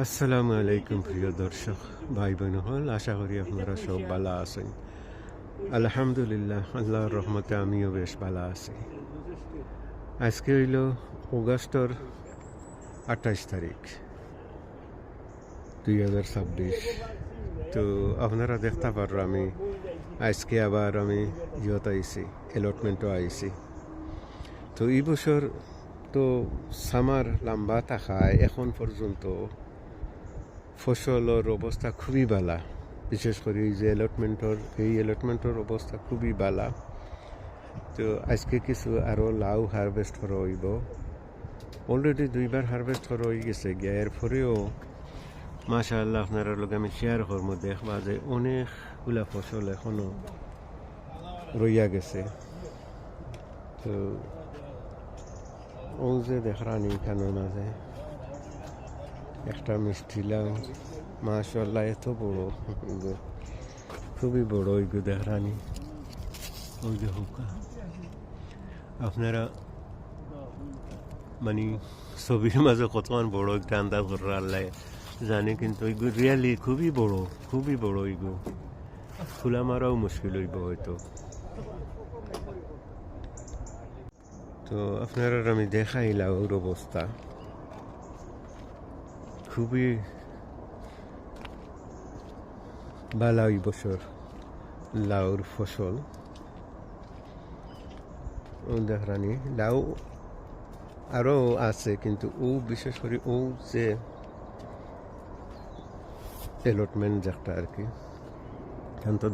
আসসালামু আলাইকুম প্রিয় দর্শক ভাই বোন হল, আশা করি আপনারা সব ভালো আছেন। আলহামদুলিল্লাহ, আল্লাহর রহমতে আমিও বেশ ভালো আছি। আজকে হইল অগাস্টর 28 তারিখ 2026। তো আপনারা দেখতে পারো আমি আজকে আবার আমি আইছি, অ্যালটমেন্টও আইছি। তো এই বছর তো সামার লম্বা থাকায় এখন পর্যন্ত ফসলের অবস্থা খুবই ভালো। বিশেষ করে এই যে অ্যালটমেন্টের অবস্থা খুবই ভালো। তো আজকে কিছু আরও লাউ হারভেস্ট করা হইব। অলরেডি 2বার হারভেস্ট করা হয়ে গেছে গিয়া। এরপরেও মাশাআল্লাহ আপনারা লোক আমি শেয়ার করবো, দেখবা যে অনেকগুলা ফসল এখনো রইয়া গেছে। তো ও যে দেখরানি খানোর মাঝে একটা মিষ্টি লাউ, মাশাআল্লাহ এত বড়, খুবই বড় ওইগু দেখরানি। ওই যে হুকা আপনারা মানে ছবির মাঝে কতক্ষণ বড় একটা আন্দাজ করে আল্লাহ জানে, কিন্তু ওইগু রিয়ালি খুবই বড় ওইগু। খোলা মারাও মুশকিল হইব হয়তো। তো আপনারা আমি দেখাই লাউর অবস্থা খুবই ভালো। এই বছর লাউর ফসল দেখরানি লাউ আরও আছে, কিন্তু ও বিশেষ করে ও যে অ্যালটমেন্ট যেটা আর কি, এখন তো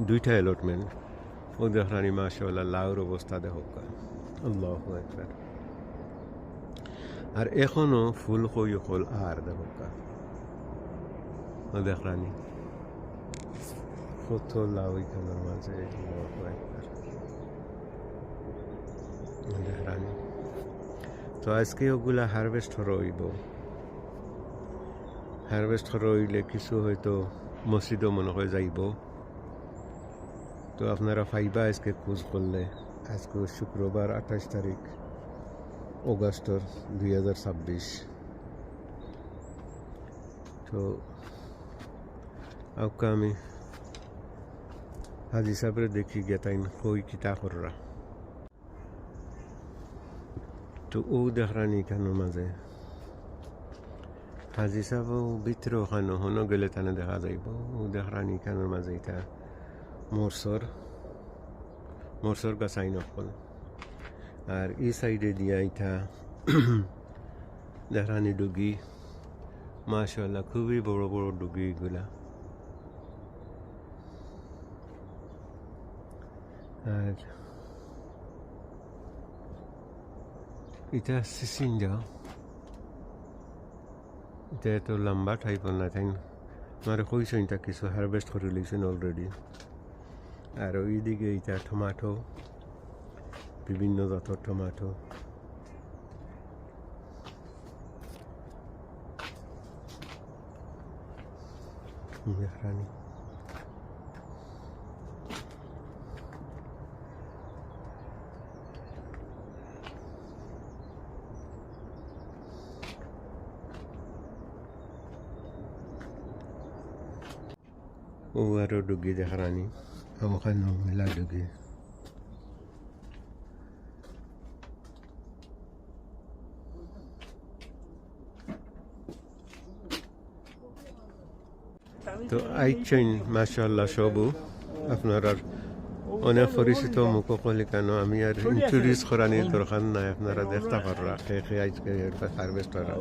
দুইটা অ্যালটমেন্ট। ও দেখরানি মাশাআল্লাহ লাউর অবস্থা দেখো, আল্লাহু আকবার। আর এখনো ফুল কল আর দেখো ও দেখরানি কত লাউ এখানের মাঝে, আল্লাহু আকবার দেখরানি। তো আজকে ওগুলা হারভেস্ট হইব। হারভেস্ট হইলে কিছু হয়তো মসজিদও মনে হয় যাইব। তো আপনারা ফাইবা আজকে খোঁজ করলে। আজকে শুক্রবার 28 তারিখ অগাস্টর 2026। তো আউকা আমি হাজি সাহেবের দেখি গেতাইন কই কিতা কররা। তো ও দেখরানি খানোর মাঝে হাজি সাহেবও ভিতরে ওখানে হনো গেলে তানে দেখা যাইব। ও দেখরানি খানোর মাঝে এটা মরসর গাছ আইন অকল। আর এই সাইডে দিয়া এটা দেখরানি ডুগি, মাশাআল্লাহ খুবই বড় বড় ডুগি এগুলা। আর এটা সিসিঞ্জা, এটা এত লম্বা টাইপের না, তাই আমার কইছেন এটা কিছু হারভেস্ট করে লইছেন অলরেডি। আর ওইদিকে এটা টমাটো, বিভিন্ন জাতের টমাটো। দেখরানি ও আরো ডুগি দেখরানি, ওখানে মেলা ডুগি। তো আইছেন মাশাআল্লাহ সবু আপনার অনেক পরিচিত মুখকলি কেন আমি আর ইন্ট্রোডিউস করানির দরকার নাই। আপনারা দেখতে পাররা খেয়ে আজকে হারভেস্ট করা।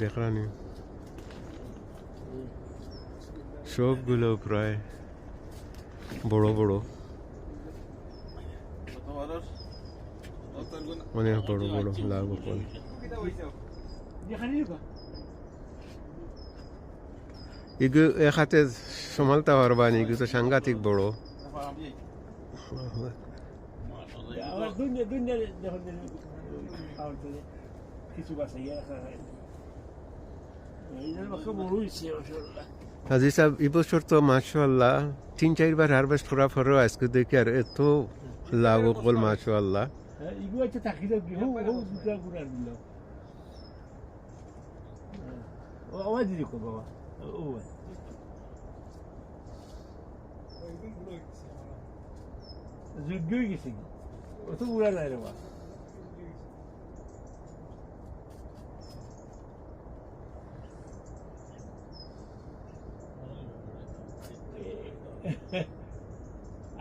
দেখরানি সবগুলো প্রায় বড় বড়, অনেক বড় বড় লাউ ফল। এগু এক হাতে সমালতে পারবা নি, এগু তো সাংঘাতিক বড়। আমার দুনিয়া যখন খাওয়ার জন্য কিছু বাসাইয়া রাখা হয় এই জন্য বাক্য বড় হয়েছে মাশাআল্লাহ। হাজি সাহেব এই বছর তো মাশাআল্লাহ 3-4 বার হারভেস্ট করার পরেও আজকে দেখি আর এত লাভ হল মাশাআল্লাহ। এগুলো হচ্ছে থাকি দাও কি হোক দুটা গুড়ার দিল ও আওয়াজ দিল বাবা ও যোগ্য হয়ে গেছে কি অত গুড়া নাই রে বাবা।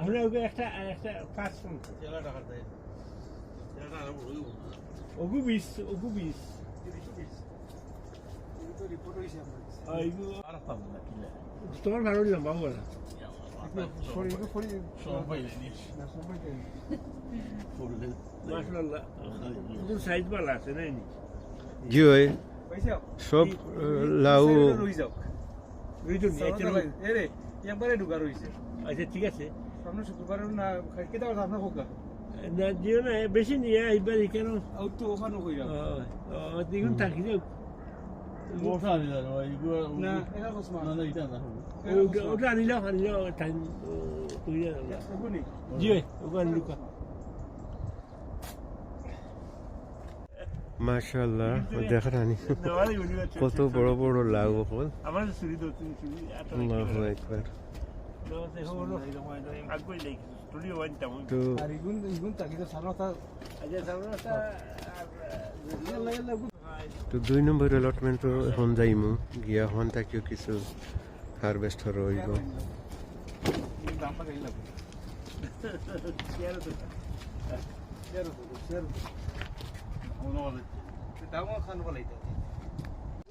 আমরা ওকে একটা পাঁচ ওগু বিশ তোমার ভালো লম্বা হবো না মাশাআল্লাহ সাইজ ভালো আছে নাই জি ওই সব লাউ একবারে ঢুকা রয়েছে। আচ্ছা ঠিক আছে সামনে শুক্রবার না কেটে আপনার হোক না দিও না বেশি নিয়ে এইবার কেন তো ওখানে কইরা দেখুন থাকি যাও না এটা কসমা ওটা আনিলাম টাইম জি ওকে আনিল মাশাআল্লাহ দেখা রানি কত বড় বড় লাউ হল। আমার চুরি দো তুমি চুরি আল্লাহু আকবার। তো আর ইগুন তাকি তো সারতা তো 2 নম্বর অ্যালটমেন্ট তো এখন যাইমু গিয়া হন তাকিও কিছু হারভেস্ট হইব। দাম লাগাই লাগবে দাম খান বলাইতে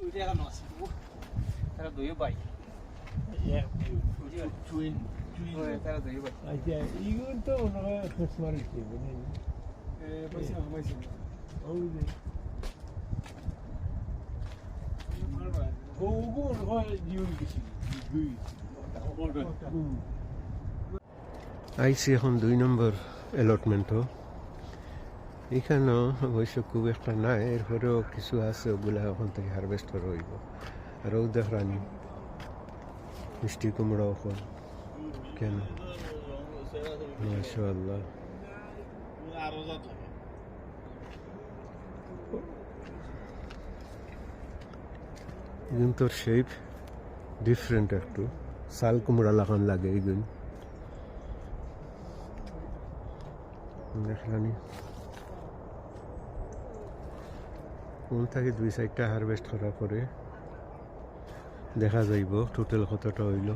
ওইটা এখন আছে তারা দুই ভাই তারা দুই ভাই আচ্ছা ইগুন তো খসমার কি বলে পয়সা ওই যে ওগু হয় জিউন কিছু দুই আইসি এখন 2 নম্বর অ্যালটমেন্টও এখানেও অবশ্য খুব একটা নাই, এরপরেও কিছু আছে ওগুলা ওখান থেকে হারভেস্ট করা হইব। আর ও দেখ রানি মিষ্টি কুমড়া ওখান কেন মাশাআল্লাহ। এগুন তোর শেপ ডিফারেন্ট একটু শাল কুমড়া লাগান লাগে এগুন দেখলানি কোন থেকে 2-4টা হারভেস্ট করার পরে দেখা যাইব টোটাল কতটা হইল।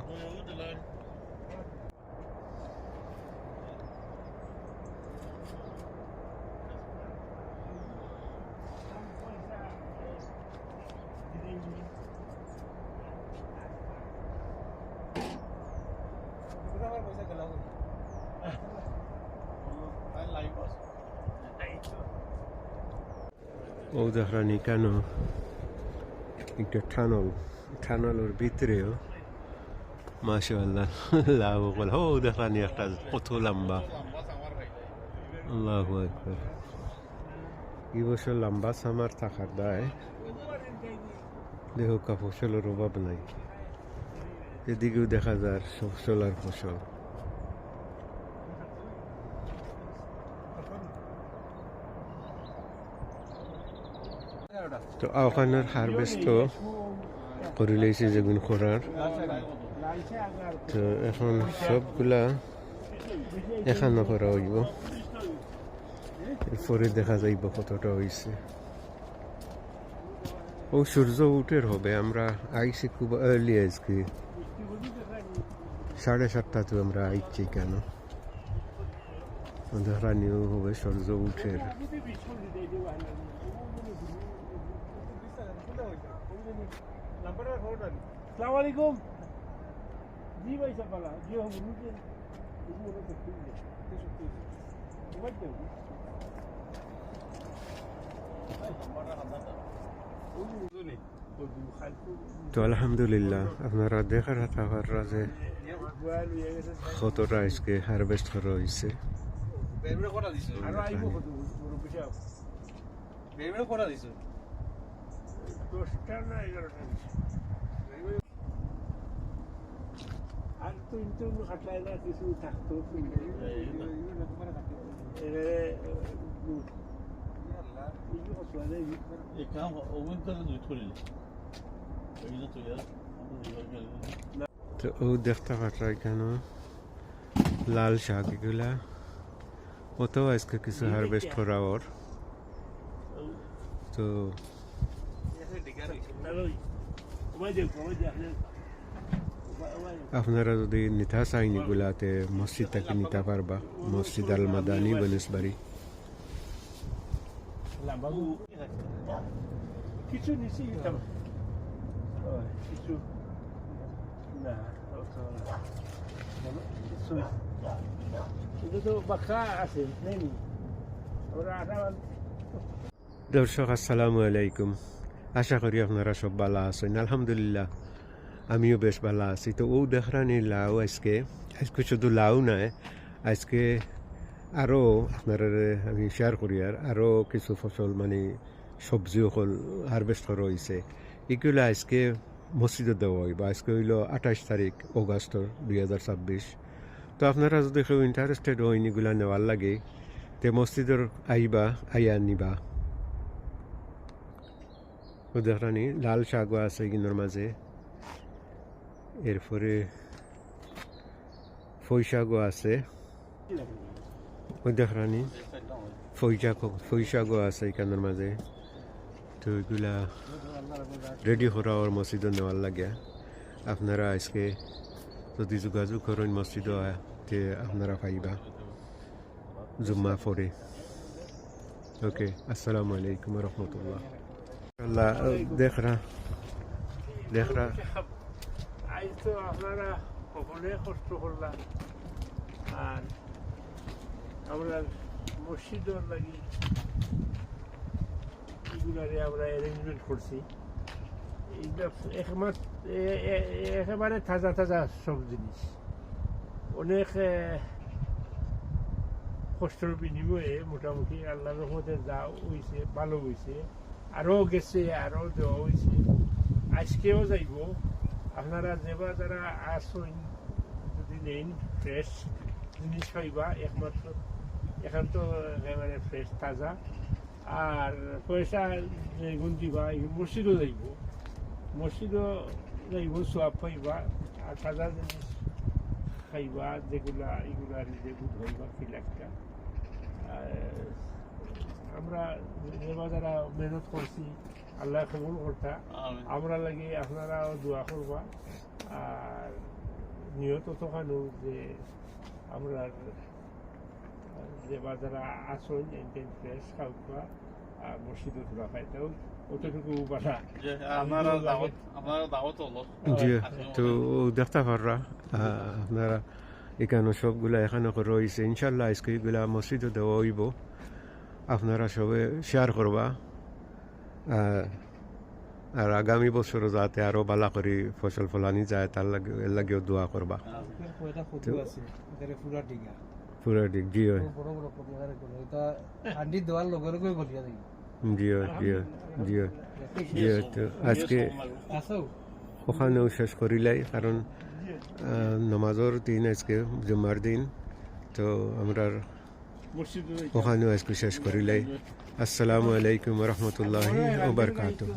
ও দেখরানি কেন একটা টানলের ভিতরেও মাশাআল্লাহ লাভ হল। ও দেখরানি একটা কত লম্বা, আল্লাহু আকবার। এই বছর লম্বা সামার থাকার দায় দেখো কা ফসলের অভাব নাই। এদিকেও দেখা যায় ফসল আর ফসল। তো ওখানের হারভেস্ট করে লেগেছে যেগুন করার, তো এখন সবগুলা এখানো করা হইব, এরপরে দেখা যাইব কতটা হয়েছে। ও সূর্য উঠের হবে, আমরা আইছি খুব আর্লি আজকে 7:30 আমরা আইছি কেন রানিও হবে সূর্য উঠের। अस्सलाम वालेकुम जी भाई साहब वाला जी हम मुझे কদু খাইতো তো আলহামদুলিল্লাহ আপনারা দেখার থাকার যে গোয়াল হয়ে গেছে কতটা আজকে হারভেস্ট করা হয়েছে বেরবেড়ে কটা দিছো আরো আইবো কত বড় পিঠা বেরবেড়ে কটা দিছো 10টা না 11টা আর তো ইন্টু খাটলাই না কিছু থাকতো তো ও দেখতে পাচ্ছ এখানে লাল শাক এগুলা ওটাও আজকে কিছু হারভেস্ট করা ওর তো আপনারা যদি নিতে চাইন এগুলাতে মসজিদ থেকে নিতে পারবা মসজিদ আল মাদানি বনসবাড়ি কিছু নিচে কিছু না কিছু তো বাক্সা আছে নেই ওরা আটা দর্শক আসসালামু আলাইকুম আশা করি আপনারা সব ভালো আছেন আলহামদুলিল্লাহ আমিও বেশ ভালো আছি তো ও দেখরানি লাউ আজকে শুধু লাউ নয় আজকে আরও আপনারা আমি শেয়ার করি আরও কিছু ফসল মানে সবজিও হল হারভেস্ট করা হয়েছে এগুলো আজকে মসজিদে দেওয়া হইব আজকে হইল 28 তারিখ অগাস্টর 2026 তো আপনারা যদি কেউ ইন্টারেস্টেড হইন এগুলা নেওয়ার লাগে তে মসজিদের আইবা আইয়া নিবা ও দেখরানি লাল শাকও আছে এগুলোর মাঝে এরপরে ফই শাকও আছে ওই দেখরানি ফই শাকও আছে এখানের মাঝে তো এগুলা রেডি করা ওর মসজিদে নেওয়ার লাগে আপনারা আজকে যদি যোগাযোগ করেন মসজিদে তে আপনারা পাইবা জুম্মা পরে ওকে আসসালামু আলাইকুম রহমতুল্লাহ আল্লাহ দেখরা আজ তো আপনারা সকলে কষ্ট করলাম আর আমরা মসজিদের লাগি এগুলারে আমরা অ্যারেঞ্জমেন্ট করছি একেবারে তাজা তাজা সব জিনিস অনেক কষ্টের বিনিময়ে মোটামুটি আল্লাহর রহমতে যা হয়েছে ভালো হয়েছে আরও গেছে আরও দেওয়া হয়েছে আজকেও যাইব আপনারা যেবা যারা আসুন যদি নেন ফ্রেশ জিনিস পাইবা একমাত্র এখন তো একেবারে ফ্রেশ তাজা আর পয়সা যেগুন দিবা মসজিদও যাইব মসজিদও যাইব সোয়াব পাইবা আর তাজা জিনিস খাইবা যেগুলা এগুলা নিজে বুধ হইবা ফিলাকটা আমরা যেবা যারা মেহনত করছি আল্লাহ কবুল করতা আমরা লাগে আপনারাও দোয়া করবা আর নিয়ত তখানো যে আমরা যে বাজারা আসন এনটেন ফ্রেশ খাওয়া মসজিদে ধরা পাইতেও অতটুকু বাসা জি তো দেখতে পাররা আপনারা এখানে সবগুলা এখানে রয়েছে ইনশাল্লাহ আজকে এগুলা মসজিদে দেওয়া হইব আপনারা সবে শেয়ার করবা আর আগামী বছর যাতে আরো ভালো করে ফসল ফলানি যায় তার লাগেও দোয়া করবা পুরা দিক জিও জিও জিও জিও জিও তো আজকে ওখানেও শেষ করিলাই কারণ নমাজের দিন আজকে জুম্মার দিন তো আমরা ওখানেও আজকে শেষ করিলাই আসসালামু আলাইকুম রহমতুল্লাহি ওয়া বারাকাতুহু